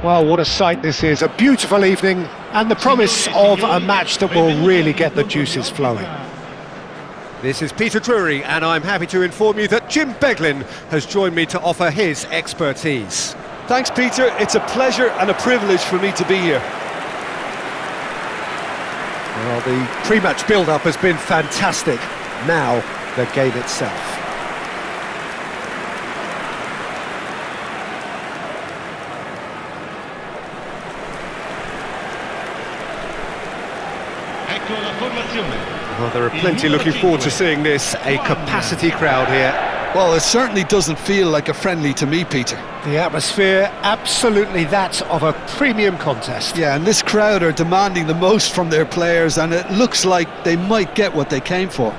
Well, what a sight this is, a beautiful evening and the promise of a match that will really get the juices flowing. This is Peter Drury, and I'm happy to inform you that Jim Beglin has joined me to offer his expertise. Thanks, Peter. It's a pleasure and a privilege for me to be here. Well, the pre-match build-up has been fantastic. Now, the game itself. Well, there are plenty looking forward to seeing this, a capacity crowd here. Well, it certainly doesn't feel like a friendly to me, Peter. The atmosphere, absolutely that of a premium contest. Yeah, and this crowd are demanding the most from their players, and it looks like they might get what they came for.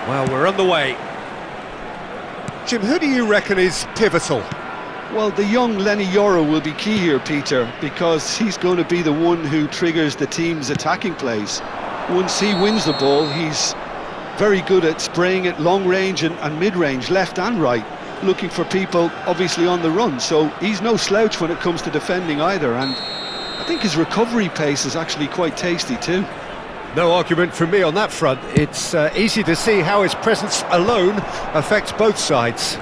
Well, we're on the way. Jim, who do you reckon is pivotal? Well, the young Lenny Yoro will be key here, Peter, because he's going to be the one who triggers the team's attacking plays. Once he wins the ball, he's very good at spraying it long range and mid-range, left and right, looking for people obviously on the run. So he's no slouch when it comes to defending either, and I think his recovery pace is actually quite tasty too. No argument from me on that front. It's easy to see how his presence alone affects both sides.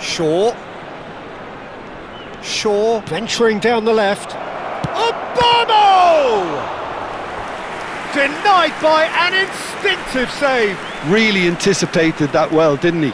Shaw Venturing down the left. Obama! Denied by an instinctive save. Really anticipated that well, didn't he?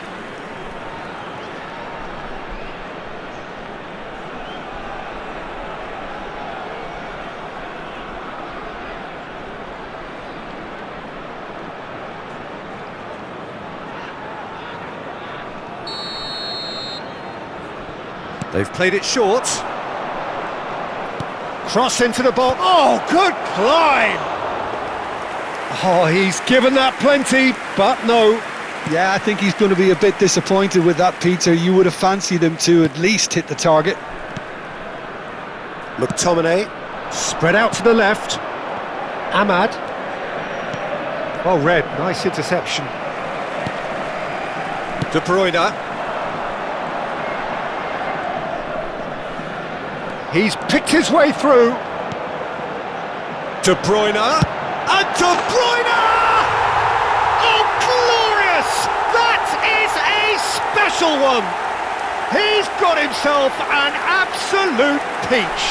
They've played it short. Cross into the ball. Oh, good climb! Oh, he's given that plenty, but no. Yeah, I think he's going to be a bit disappointed with that, Peter. You would have fancied him to at least hit the target. McTominay, spread out to the left. Ahmad. Well read, nice interception. De Bruyne. He's picked his way through. De Bruyne. And De Bruyne! Oh, glorious! That is a special one! He's got himself an absolute peach.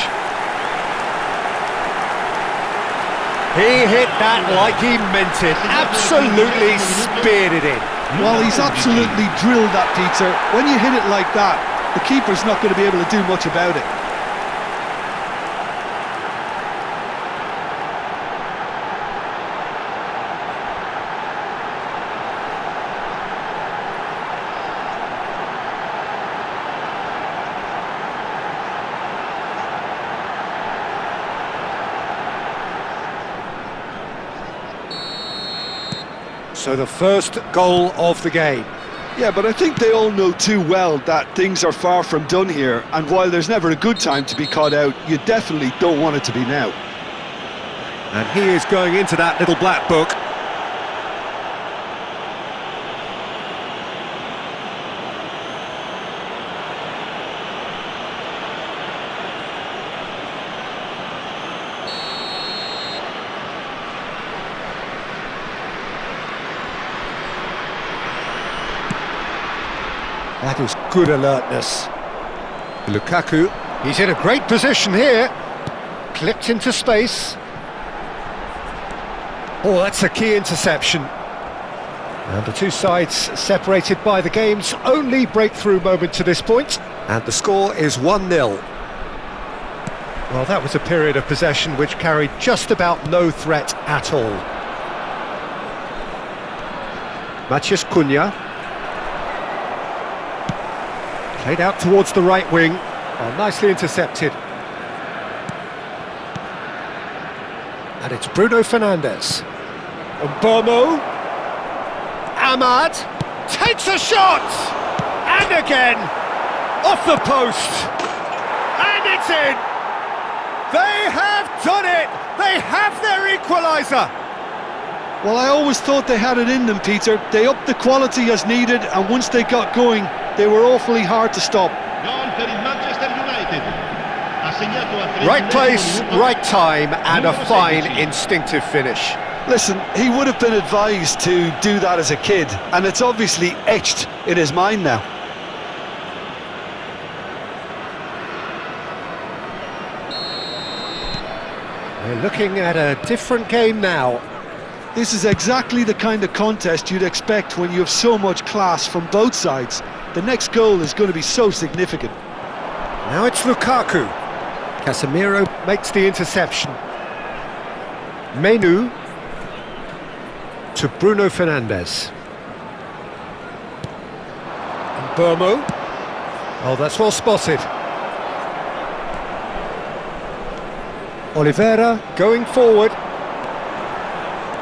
He hit that like he meant it. Absolutely speared it in. Well, he's absolutely drilled that, Peter. When you hit it like that, the keeper's not going to be able to do much about it. So the first goal of the game. Yeah, but I think they all know too well that things are far from done here, and while there's never a good time to be caught out, you definitely don't want it to be now. And he is going into that little black book. That is good alertness. Lukaku, he's in a great position here. Clipped into space. Oh, that's a key interception. And the two sides separated by the game's only breakthrough moment to this point. And the score is 1-0. Well, that was a period of possession which carried just about no threat at all. Matías Cunha. Played out towards the right wing. Oh, nicely intercepted. And it's Bruno Fernandes. Mbomo. Ahmad takes a shot! And again! Off the post! And it's in! They have done it! They have their equaliser! Well, I always thought they had it in them, Peter. They upped the quality as needed, and once they got going, they were awfully hard to stop. Right place, right time, and a fine instinctive finish. Listen, he would have been advised to do that as a kid, and it's obviously etched in his mind now. We're looking at a different game now. This is exactly the kind of contest you'd expect when you have so much class from both sides. The next goal is going to be so significant. Now it's Lukaku. Casemiro makes the interception. Menu to Bruno Fernandes. Mbomo. Oh, that's well spotted. Oliveira going forward.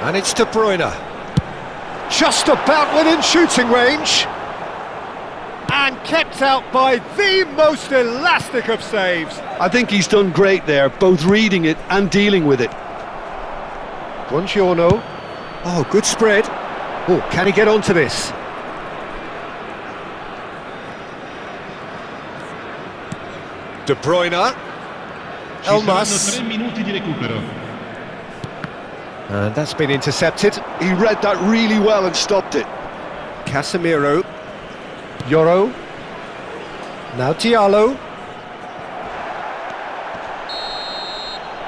And it's De Bruyne. Just about within shooting range. And kept out by the most elastic of saves. I think he's done great there, both reading it and dealing with it. Buongiorno. Oh, good spread. Oh, can he get onto this? De Bruyne. Elmas. And that's been intercepted. He read that really well and stopped it. Casemiro. Yoro. Now Diallo.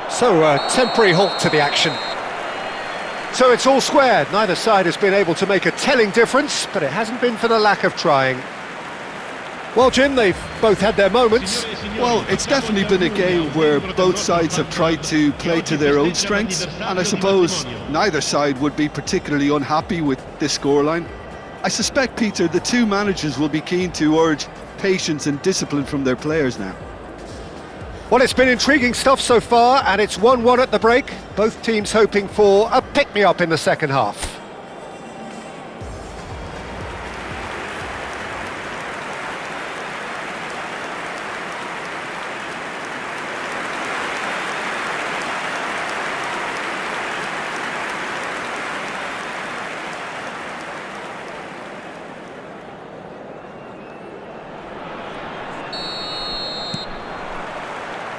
So a temporary halt to the action. So it's all squared. Neither side has been able to make a telling difference, but it hasn't been for the lack of trying. Well, Jim, they've both had their moments. Well, it's definitely been a game where both sides have tried to play to their own strengths, and I suppose neither side would be particularly unhappy with this scoreline. I suspect, Peter, the two managers will be keen to urge patience and discipline from their players now. Well, it's been intriguing stuff so far, and it's 1-1 at the break. Both teams hoping for a pick-me-up in the second half.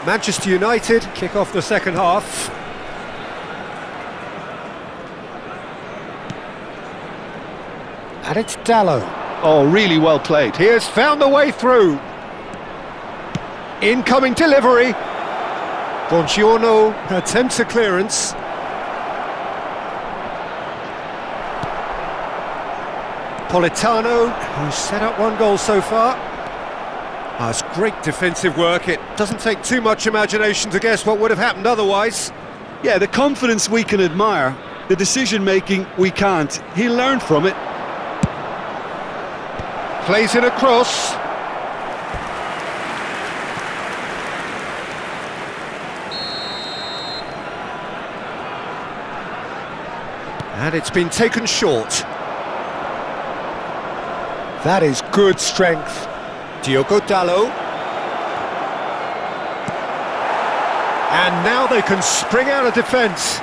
Manchester United kick off the second half. And it's Dallo. Oh, really well played. He has found the way through. Incoming delivery. Buongiorno attempts a clearance. Politano, who's set up one goal so far. Oh, it's great defensive work. It doesn't take too much imagination to guess what would have happened otherwise. Yeah, the confidence we can admire, the decision-making we can't. He'll learn from it. Plays it across. And it's been taken short. That is good strength. Diogo Dallo. And now they can spring out of defence.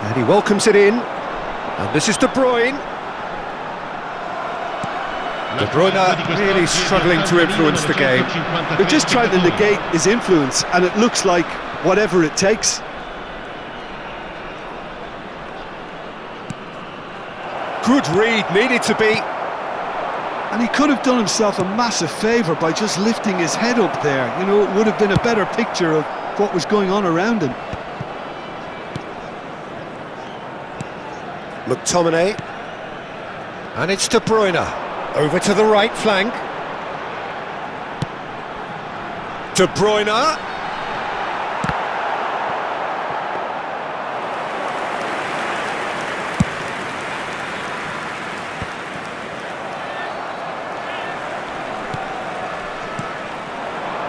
And he welcomes it in. And this is De Bruyne. De Bruyne really struggling to influence the game. They're just trying to negate his influence, and it looks like whatever it takes. Good read, needed to be. And he could have done himself a massive favour by just lifting his head up there. You know, it would have been a better picture of what was going on around him. McTominay. And it's De Bruyne. Over to the right flank. De Bruyne.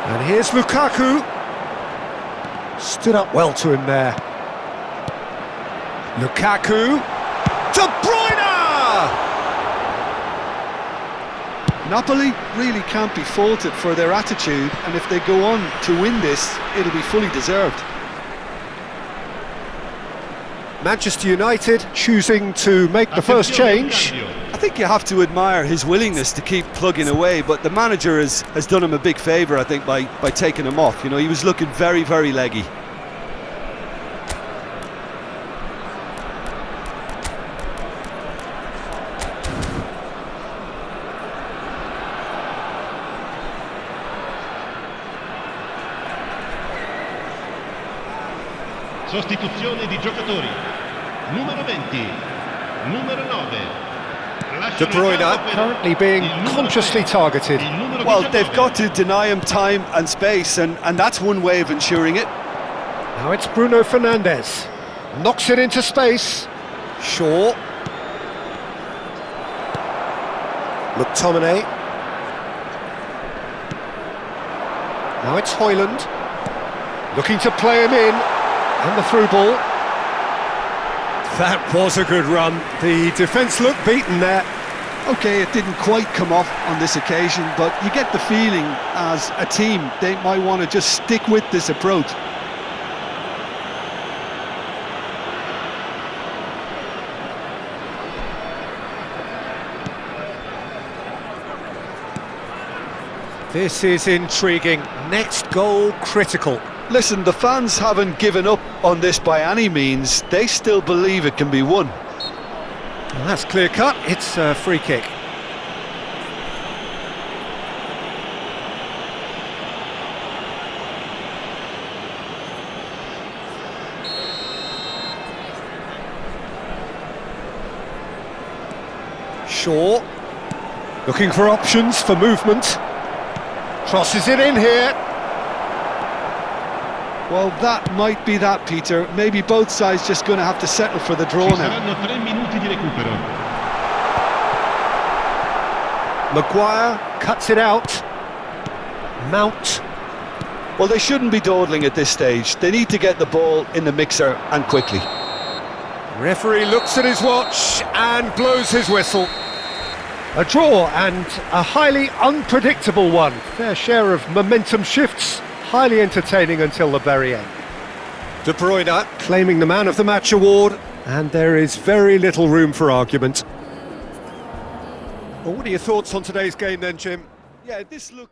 And here's Lukaku. Stood up well to him there. Lukaku. De Bruyne! Napoli really can't be faulted for their attitude, and if they go on to win this, it'll be fully deserved. Manchester United choosing to make the first change. I think you have to admire his willingness to keep plugging away, but the manager has done him a big favour, I think, by taking him off. You know, he was looking very, very leggy. Sostituzione di giocatori. Numero 20, numero 9. De Bruyne currently being consciously targeted. Well, they've got to deny him time and space, and that's one way of ensuring it. Now it's Bruno Fernandes. Knocks it into space. Shaw. McTominay. Now it's Højlund. Looking to play him in. And the through ball. That was a good run. The defence looked beaten there. Okay, it didn't quite come off on this occasion, but you get the feeling as a team they might want to just stick with this approach. This is intriguing. Next goal critical. Listen, the fans haven't given up on this by any means. They still believe it can be won. Well, that's clear cut. It's a free kick. Shaw. Looking for options for movement. Crosses it in here. Well, that might be that, Peter. Maybe both sides just going to have to settle for the draw now. Maguire cuts it out. Mount. Well, they shouldn't be dawdling at this stage. They need to get the ball in the mixer, and quickly. Referee looks at his watch and blows his whistle. A draw, and a highly unpredictable one. Fair share of momentum shifts. Highly entertaining until the very end. De Bruyne claiming the Man of the Match award, and there is very little room for argument. Well, what are your thoughts on today's game then, Jim? Yeah, this looked...